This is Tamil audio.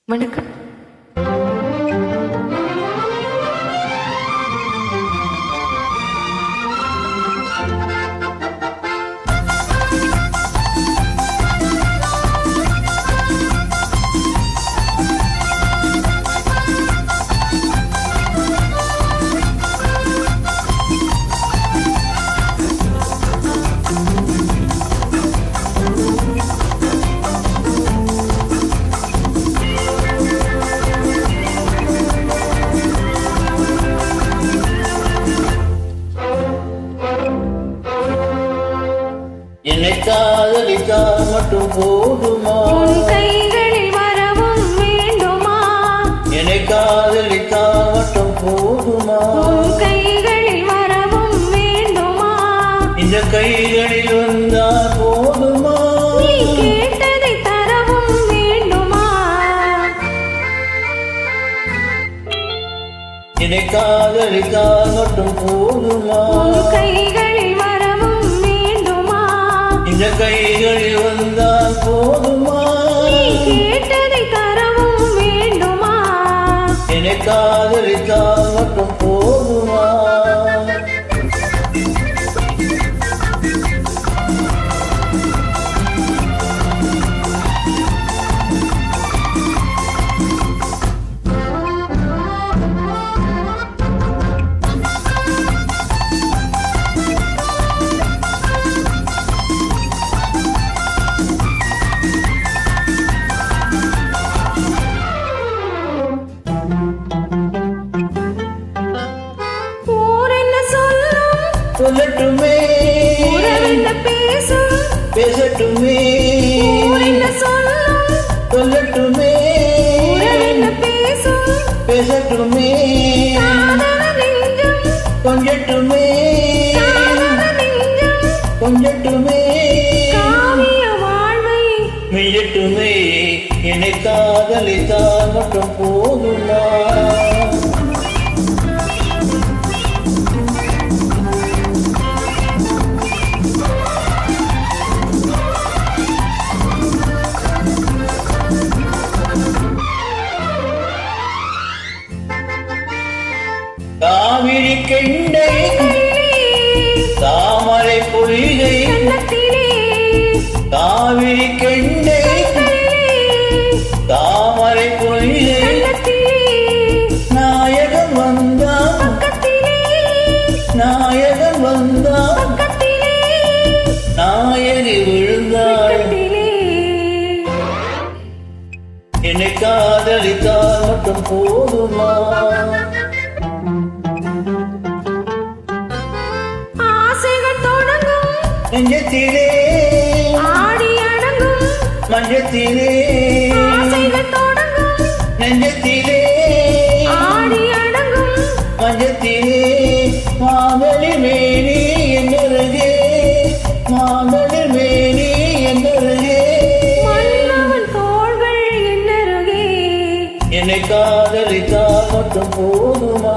வணக்கம். என்னை காதலித்தால் மட்டும் போதுமா? உன் கைகளில் வரவும் வேண்டுமா? என்னை காதலித்தால் மட்டும் போதுமா? உன் கைகளில் வரவும் வேண்டுமா? இந்த கைகளில் வந்தால் போதுமா? நீ கேட்டதை தரவும் வேண்டுமா? என்னை காதலித்தால் மட்டும் போதுமா? உன் கைகளில் வரவும் வேண்டுமா? இந்த கைகளில் வந்தால் போதுமா? நீ கேட்டதை தரவும் வேண்டுமா? என்னை காதலித்தால் மட்டும் போதுமா? சொல்லட்டுமே, உறவென்ன பேசும், பேசட்டுமே, ஊரென்ன சொல்லும், சொல்லட்டுமே, உறவென்ன பேசும், பேசட்டுமே, காதல நெஞ்சம், கொஞ்சட்டுமே, காதல நெஞ்சம், கொஞ்சட்டுமே, காவிய வாழ்வை மிஞ்சட்டுமே. என்னை காதலித்தால் மட்டும் போதுமா? காவிரி கெண்டை தாமரை பொய்கை, காவிரி கெண்டை தாமரை பொய்கை, நாயகன் வந்தான், நாயகன் வந்தான், நாயகி விழுந்தாள். என்னை காதலித்தால் மட்டும் போதுமா? நெஞ்சத்திலே ஆடி அடங்கும், மஞ்சத்திலே ஆசைகள் தொடங்கும், நெஞ்சத்திலே ஆடி அடங்கும், மஞ்சத்திலே மாதளி மேனி என்னருகே, மாதளி மேனி என்னருகே, மன்னவன் தோள்கள் என்னருகே. என்னை காதலித்தால் மட்டும் போதுமா?